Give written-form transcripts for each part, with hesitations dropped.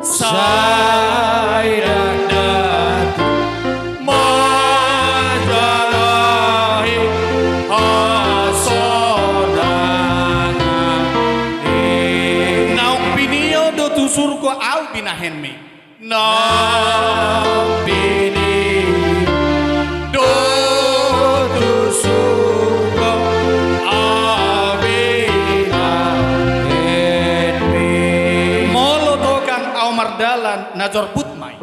Sayradat Majalahi Asodana Naung pinio do tu surga au binahen me Naung pinio do tu surga au binahen me Molo tokang au mardalan najor putmai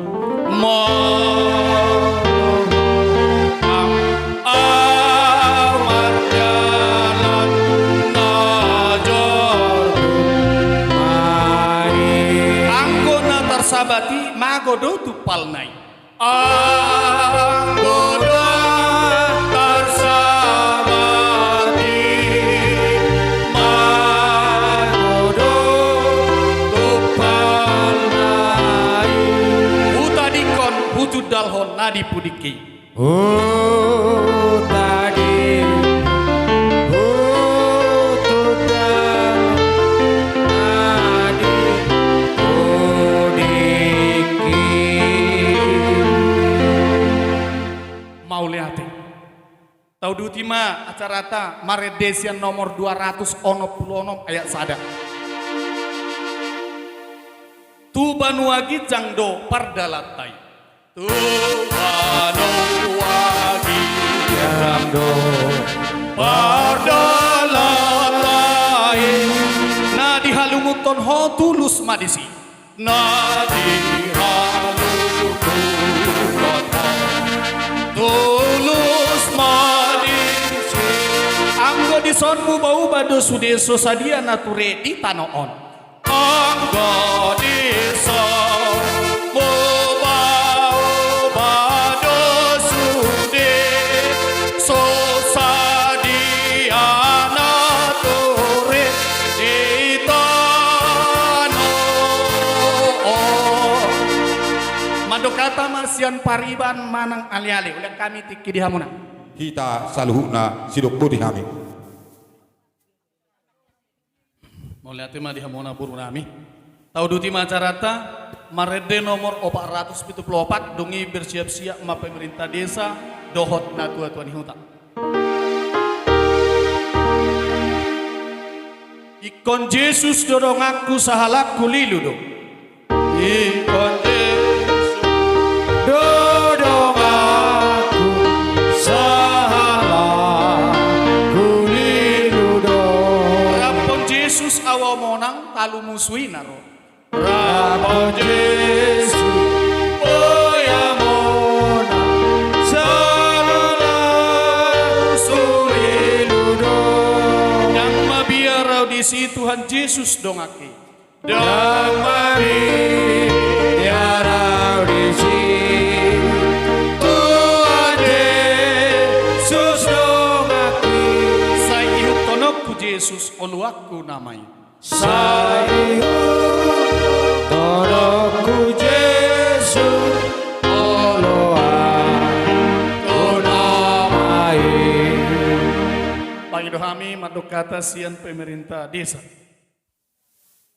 sabati magodo tupal nai anggodo tarsabati magodo tupal nai utadikon hujud dalhon nadi pudiki tadi Tau dutima acarata Maredesian nomor 200 ayat sada. Tu banuagi jangdo pardalatai. Tu banuagi jangdo pardalatai. Na dihalumuton ho tulus madisi. Na dihalumuton tulus madisi. Anggo disonmu bau bado sudeso sadia nature di tanoon. Anggo disonmu bau bado sudeso sadia nature di tanoon. Mandokata masian pariban manang ali-ali ulang kami tiki di hamuna. Kita saluhna sidok budi kami. Mulai tema di hamuna buru nami. Tahu duti macarata Marede nomor 474 dongi bersiap-siap ma pemerintah desa dohot na tua-tuan hutan. Ikon Yesus dorong aku sahalaku lilu do. Ikon Yesus dorong aku sahalaku lilu do. Rampon Yesus awa monang talu musui naro. Rampon Yesus oya monang sahalaku lilu do. Yang mabiarau di si Tuhan Yesus dongake. Dan mabiarau di si Tuhan Yesus dongake. Sayuh tonokku Yesus oluaku namanya. Sayuh tonokku Yesus oluaku namanya. Pangidohami madukata sian pemerintah desa.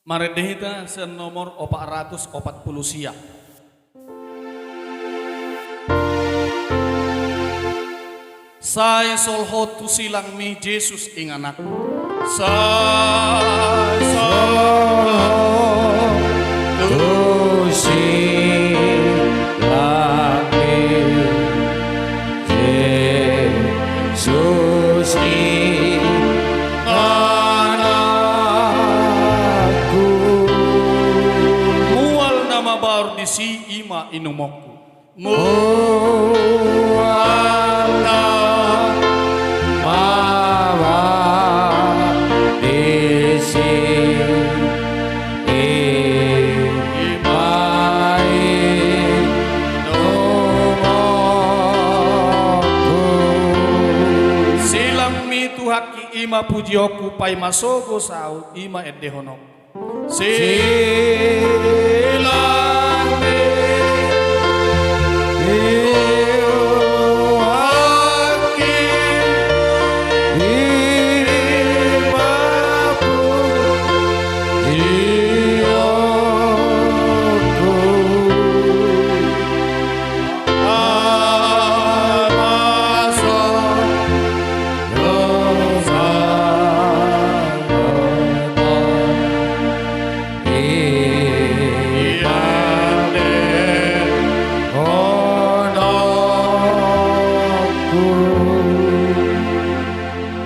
Maredehita sian nomor 440 siap. Saya solhot tu silang mi Yesus ing anakku. Saya solhot tu silang mi Yesus ing anakku. Mual nama baru di si ima inumokku. Mual nama ima pujioku pai masogo sau ima edehonok silang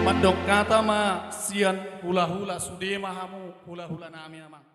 Madok kata ma sian hula-hula sudema hamu hula-hula nami amang.